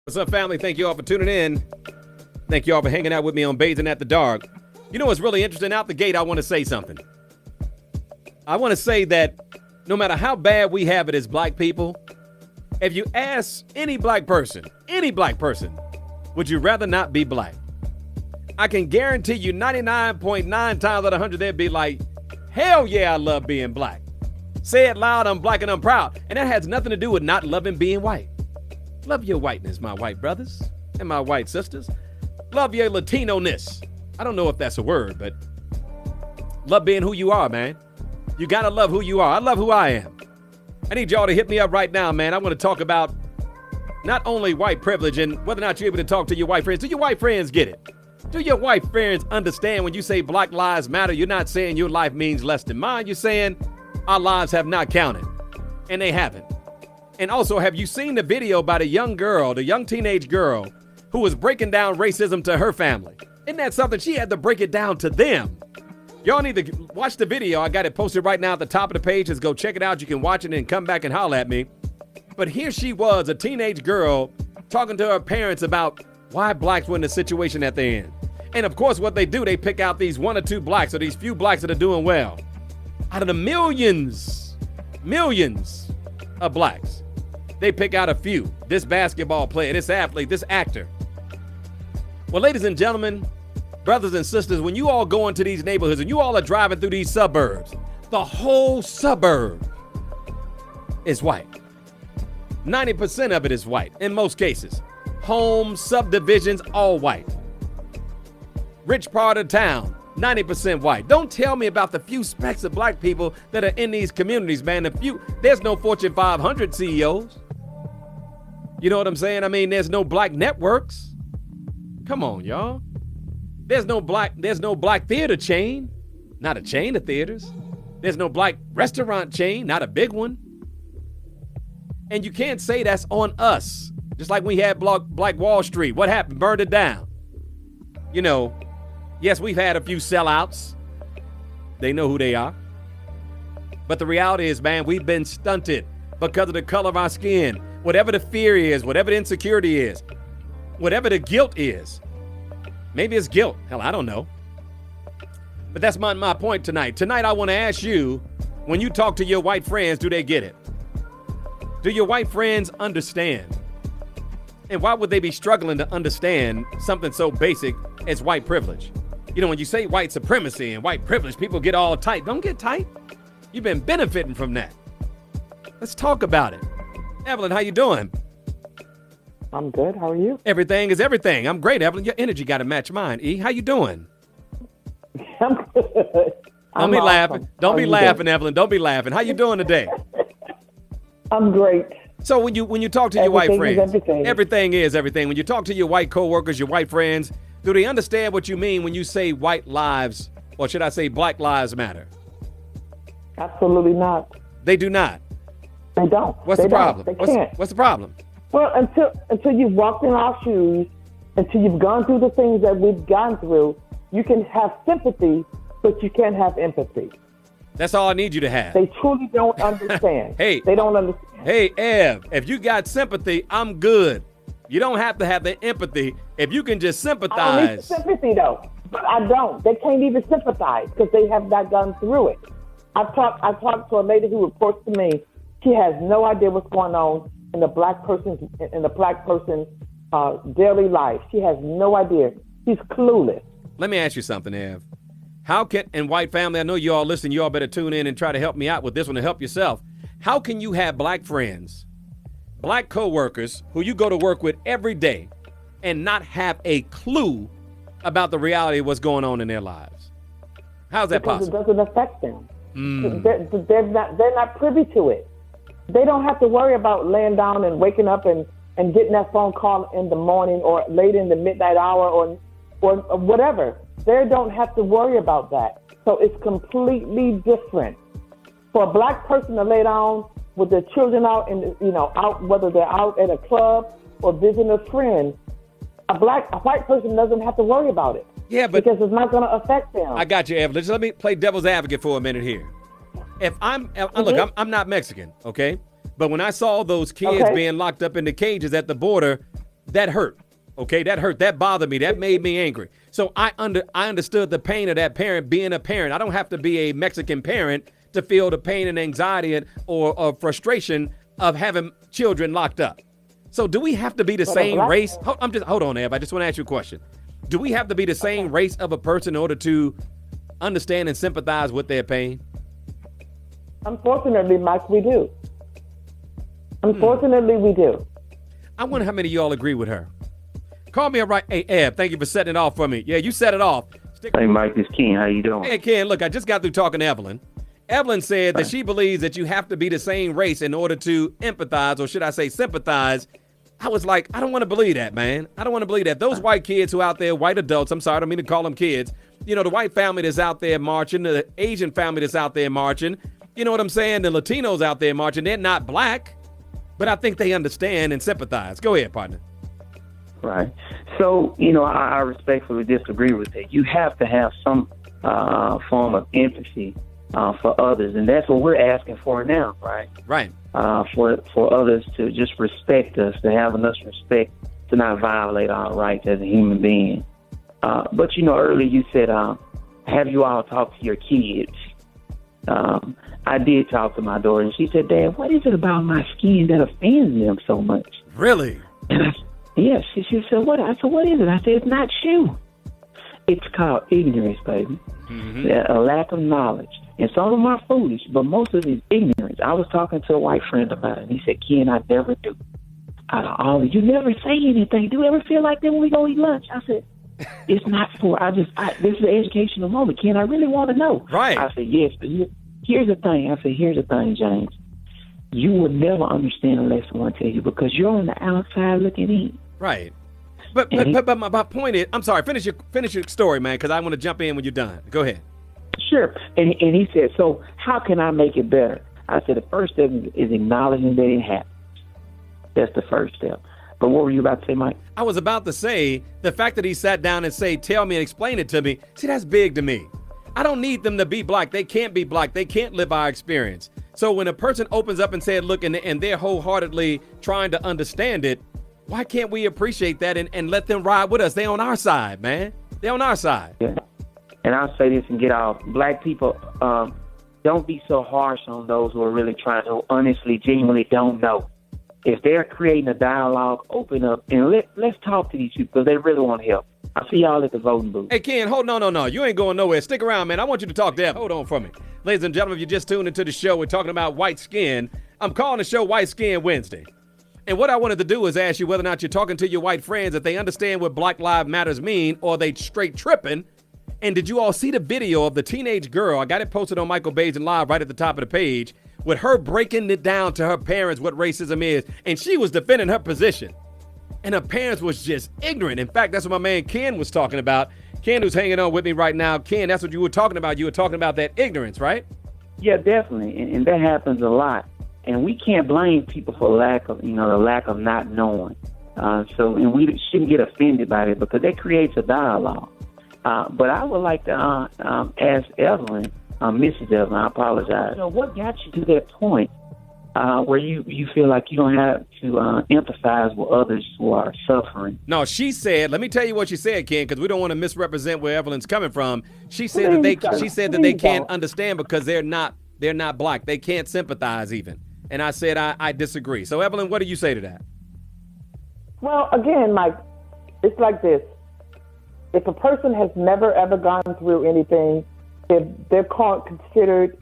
What's up, family? Thank you all for tuning in. Thank you all for hanging out with me on Bathing at the Dark. You know what's really interesting? Out the gate, I want to say something. I want to say that no matter how bad we have it as black people, if you ask any black person, would you rather not be black? I can guarantee you 99.9 times out of 100, they'd be like, hell yeah, I love being black. Say it loud, I'm black and I'm proud. And that has nothing to do with not loving being white. Love your whiteness, my white brothers and my white sisters. Love your Latino-ness. I don't know if that's a word, but love being who you are, man. You gotta love who you are. I love who I am. I need y'all to hit me up right now, man. I want to talk about not only white privilege and whether or not you're able to talk to your white friends. Do your white friends get it? Do your white friends understand when you say Black Lives Matter, you're not saying your life means less than mine. You're saying our lives have not counted, and they haven't. And also, have you seen the video about a young girl, the young teenage girl, who was breaking down racism to her family? Isn't that something? She had to break it down to them. Y'all need to watch the video. I got it posted right now at the top of the page. Just go check it out. You can watch it and come back and holler at me. But here she was, a teenage girl, talking to her parents about why blacks were in the situation that they're in. And of course, what they do, they pick out these one or two blacks, or these few blacks that are doing well. Out of the millions of blacks, they pick out a few. This basketball player, this athlete, this actor. Well, ladies and gentlemen, brothers and sisters, when you all go into these neighborhoods and you all are driving through these suburbs, the whole suburb is white. 90% of it is white in most cases. Homes, subdivisions, all white. Rich part of town, 90% white. Don't tell me about the few specks of black people that are in these communities, man. There's no Fortune 500 CEOs. You know what I'm saying? I mean, there's no black networks. Come on, y'all. There's no black theater chain. Not a chain of theaters. There's no black restaurant chain, not a big one. And you can't say that's on us. Just like we had Black Wall Street. What happened? Burned it down. You know, yes, we've had a few sellouts. They know who they are. But the reality is, man, we've been stunted because of the color of our skin. Whatever the fear is, whatever the insecurity is, whatever the guilt is. Maybe it's guilt. Hell, I don't know. But that's my point tonight. Tonight, I want to ask you, when you talk to your white friends, do they get it? Do your white friends understand? And why would they be struggling to understand something so basic as white privilege? You know, when you say white supremacy and white privilege, people get all tight. Don't get tight. You've been benefiting from that. Let's talk about it. Evelyn, how you doing? I'm good. How are you? Everything is everything. I'm great, Evelyn. Your energy got to match mine. E, how you doing? I'm good. Don't be laughing. Don't be laughing, Evelyn. Don't be laughing. How you doing today? I'm great. So when you talk to your white friends, everything is everything. When you talk to your white coworkers, your white friends, do they understand what you mean when you say white lives, or should I say Black Lives Matter? Absolutely not. They do not. They don't. What's the problem? They can't. What's the problem? Well, until you've walked in our shoes, until you've gone through the things that we've gone through, you can have sympathy, but you can't have empathy. That's all I need you to have. They truly don't understand. Hey, they don't understand. Hey, Ev, if you got sympathy, I'm good. You don't have to have the empathy. If you can just sympathize. I don't need sympathy, though. But I don't. They can't even sympathize because they have not gone through it. I talked to a lady who reports to me. She has no idea what's going on in the black person's daily life. She has no idea. She's clueless. Let me ask you something, Ev. How can, and white family, I know you all listen, you all better tune in and try to help me out with this one to help yourself. How can you have black friends, black coworkers who you go to work with every day and not have a clue about the reality of what's going on in their lives? How's that because possible? It doesn't affect them. They're not privy to it. They don't have to worry about laying down and waking up and getting that phone call in the morning or late in the midnight hour or whatever. They don't have to worry about that. So it's completely different. For a black person to lay down with their children out out, whether they're out at a club or visiting a friend, a white person doesn't have to worry about it. Yeah, but because it's not going to affect them. I got you, Evelyn. Just let me play devil's advocate for a minute here. If look, I'm not Mexican, okay? But when I saw those kids being locked up in the cages at the border, that hurt. Okay, that hurt. That bothered me. That made me angry. So I understood the pain of that parent being a parent. I don't have to be a Mexican parent to feel the pain and anxiety or frustration of having children locked up. So do we have to be the same race? Hold on, Eb. I just want to ask you a question. Do we have to be the same race of a person in order to understand and sympathize with their pain? Unfortunately, Mike, we do. Unfortunately, we do. I wonder how many of y'all agree with her. Call me up right. Hey, Eb, thank you for setting it off for me. Yeah, you set it off. Hey, Mike, this is Ken. How you doing? Hey, Ken, look, I just got through talking to Evelyn. Evelyn said that she believes that you have to be the same race in order to empathize, or should I say sympathize. I was like, I don't want to believe that, man. I don't want to believe that. Those white kids who out there, white adults, I'm sorry, I don't mean to call them kids. You know, the white family that's out there marching, the Asian family that's out there marching, you know what I'm saying? The Latinos out there marching, they're not black, but I think they understand and sympathize. Go ahead, partner. Right. So, you know, I respectfully disagree with that. You have to have some form of empathy for others, and that's what we're asking for now, right? Right. For others to just respect us, to have enough respect to not violate our rights as a human being. But, you know, earlier you said, have you all talked to your kids? I did talk to my daughter, and she said, Dad, what is it about my skin that offends them so much? Really? Yes. She said, what? I said, what is it? I said, it's not you. It's called ignorance, baby. Mm-hmm. A lack of knowledge. And some of them are foolish, but most of it is ignorance. I was talking to a white friend about it, and he said, Ken, I never do. Out of all of you never say anything. Do you ever feel like that when we go eat lunch? I said, it's not for, this is an educational moment, Ken. I really want to know. Right. I said, yes, but here's the thing. I said, here's the thing, James. You will never understand unless someone tells you, because you're on the outside looking in. Right. But my point is, I'm sorry, finish your story, man, because I want to jump in when you're done. Go ahead. Sure. And he said, so how can I make it better? I said, the first step is acknowledging that it happened. That's the first step. But what were you about to say, Mike? I was about to say, the fact that he sat down and say, tell me and explain it to me, see, that's big to me. I don't need them to be black. They can't be black. They can't live our experience. So when a person opens up and said, look, and they're wholeheartedly trying to understand it, why can't we appreciate that and let them ride with us? They on our side, man. They on our side. Yeah. And I'll say this and get off. Black people, don't be so harsh on those who are really trying to honestly, genuinely don't know. If they're creating a dialogue, open up and let's talk to these people because they really want to help. I'll see y'all at the voting booth. Hey, Ken, no. You ain't going nowhere. Stick around, man. I want you to talk to Evan. Hold on for me. Ladies and gentlemen, if you just tuned into the show, we're talking about white skin. I'm calling the show White Skin Wednesday. And what I wanted to do is ask you whether or not you're talking to your white friends, if they understand what Black Lives Matters mean, or they straight tripping. And did you all see the video of the teenage girl? I got it posted on Michael Bajan Live right at the top of the page with her breaking it down to her parents what racism is. And she was defending her position. And her parents was just ignorant. In fact, that's what my man Ken was talking about. Ken, who's hanging on with me right now. Ken, that's what you were talking about. You were talking about that ignorance, right? Yeah, definitely. And that happens a lot. And we can't blame people for the lack of not knowing. And we shouldn't get offended by it because that creates a dialogue. But I would like to ask Evelyn, Mrs. Evelyn, I apologize. So what got you to that point where you feel like you don't have to empathize with others who are suffering? No, she said, let me tell you what she said, Ken, because we don't want to misrepresent where Evelyn's coming from. She said that they can't understand because they're not black. They can't sympathize even. And I said, I disagree. So, Evelyn, what do you say to that? Well, again, Mike, it's like this. If a person has never, ever gone through anything, if they're considered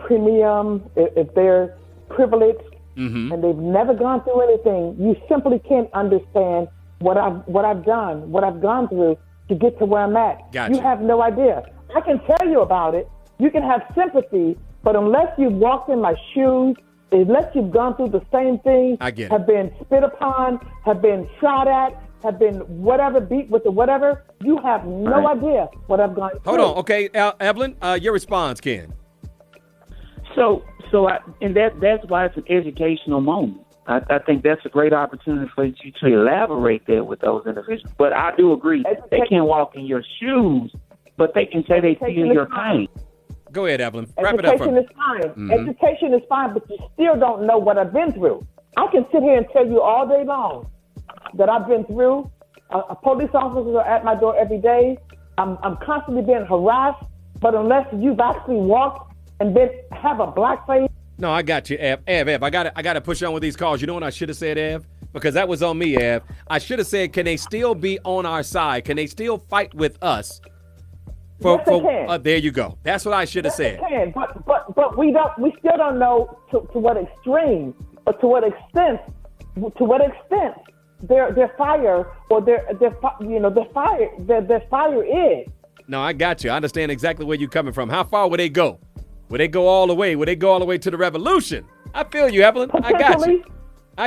premium, if they're privileged, and they've never gone through anything, you simply can't understand what I've done, what I've gone through to get to where I'm at. Gotcha. You have no idea. I can tell you about it. You can have sympathy, but unless you've walked in my shoes, unless you've gone through the same thing, have been spit upon, have been shot at, have been whatever, beat with the whatever, you have no idea what I've gone through. Hold on. Okay, Evelyn, your response, Ken. That's why it's an educational moment. I think that's a great opportunity for you to elaborate there with those individuals. But I do agree. They can't walk in your shoes, but they can say they feel your pain. Go ahead, Evelyn. Wrap it up for me. Education is fine. Education is fine, but you still don't know what I've been through. I can sit here and tell you all day long. that I've been through. Police officers are at my door every day. I'm constantly being harassed. But unless you've actually walked and then have a black face. No, I got you, Ev. Ev, I got to push on with these calls. You know what I should have said, Ev? Because that was on me, Ev. I should have said, can they still be on our side? Can they still fight with us? Yes, they can. There you go. That's what I should have said. They can, but we still don't know to what extreme or to what extent their fire or their fire is. No, I got you. I understand exactly where you're coming from. How far would they go? Would they go all the way? Would they go all the way to the revolution? I feel you, Evelyn. I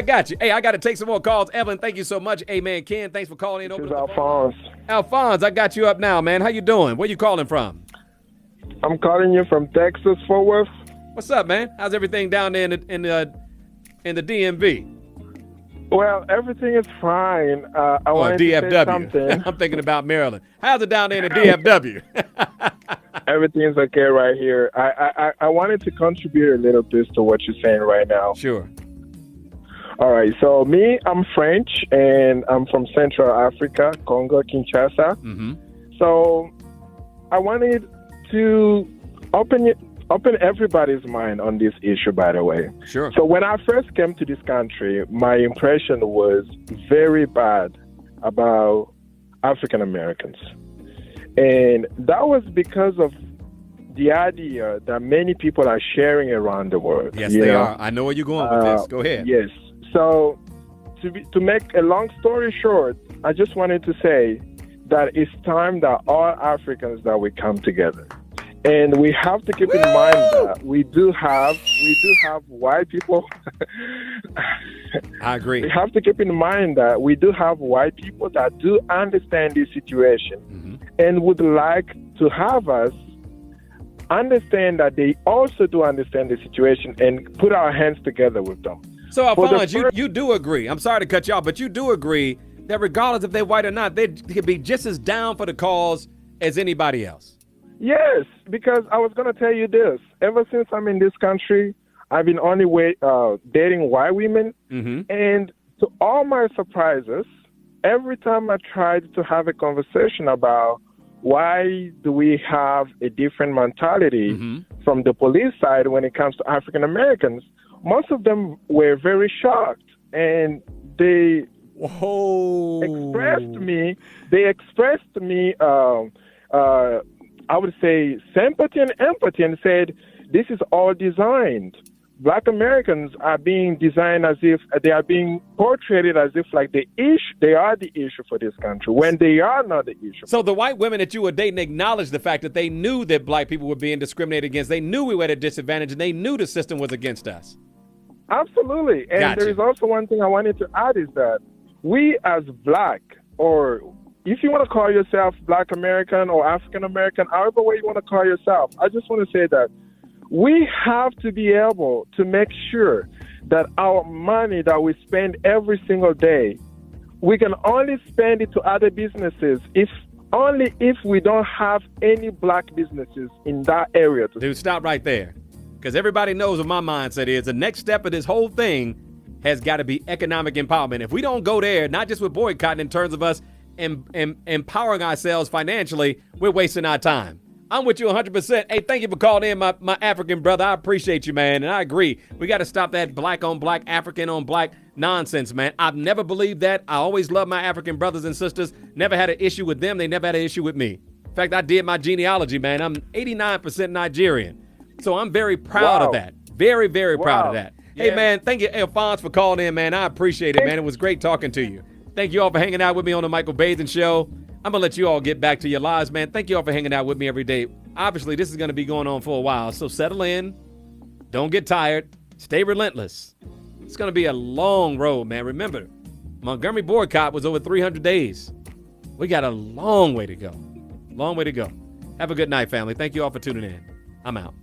got you. Hey, I got to take some more calls. Evelyn, thank you so much. Hey, man, Ken, thanks for calling in. This is Alphonse. Alphonse, I got you up now, man. How you doing? Where you calling from? I'm calling you from Texas, Fort Worth. What's up, man? How's everything down there in the DMV? Well, everything is fine. I wanted to say something. I'm thinking about Maryland. How's it down there in the DFW? Everything's okay right here. I wanted to contribute a little bit to what you're saying right now. Sure. All right. So me, I'm French, and I'm from Central Africa, Congo, Kinshasa. Mm-hmm. So I wanted to open everybody's mind on this issue, by the way. Sure. So when I first came to this country, my impression was very bad about African Americans. And that was because of the idea that many people are sharing around the world. Yes, they are. I know where you're going with this. Go ahead. Yes. So to make a long story short, I just wanted to say that it's time that all Africans that we come together. And we have to keep in mind that we do have white people. I agree. We have to keep in mind that we do have white people that do understand this situation, mm-hmm. and would like to have us understand that they also do understand the situation and put our hands together with them. So, Alphonse, you do agree. I'm sorry to cut you off, but you do agree that regardless if they're white or not, they could be just as down for the cause as anybody else. Yes, because I was going to tell you this. Ever since I'm in this country, I've been only dating white women. Mm-hmm. And to all my surprises, every time I tried to have a conversation about why do we have a different mentality mm-hmm. from the police side when it comes to African Americans, most of them were very shocked. And they expressed to me, I would say, sympathy and empathy, and said, this is all designed. Black Americans are being designed as if they are being portrayed as if like they are the issue for this country when they are not the issue. So the white women that you were dating acknowledged the fact that they knew that black people were being discriminated against. They knew we were at a disadvantage, and they knew the system was against us. Absolutely. And Gotcha. There is also one thing I wanted to add is that we as black, or if you want to call yourself Black American or African American, however way you want to call yourself, I just want to say that we have to be able to make sure that our money that we spend every single day, we can only spend it to other businesses if we don't have any black businesses in that area. Dude, stop right there. Because everybody knows what my mindset is. The next step of this whole thing has got to be economic empowerment. If we don't go there, not just with boycotting in terms of us empowering ourselves financially, we're wasting our time. I'm with you 100%. Hey, thank you for calling in, my African brother. I appreciate you, man. And I agree. We got to stop that black on black, African on black nonsense, man. I've never believed that. I always loved my African brothers and sisters. Never had an issue with them. They never had an issue with me. In fact, I did my genealogy, man. I'm 89% Nigerian. So I'm very proud of that. Very, very proud of that. Yeah. Hey, man, thank you, Alphonse, for calling in, man. I appreciate it, man. It was great talking to you. Thank you all for hanging out with me on the Michael Baisden Show. I'm going to let you all get back to your lives, man. Thank you all for hanging out with me every day. Obviously, this is going to be going on for a while, so settle in. Don't get tired. Stay relentless. It's going to be a long road, man. Remember, Montgomery boycott was over 300 days. We got a long way to go. Long way to go. Have a good night, family. Thank you all for tuning in. I'm out.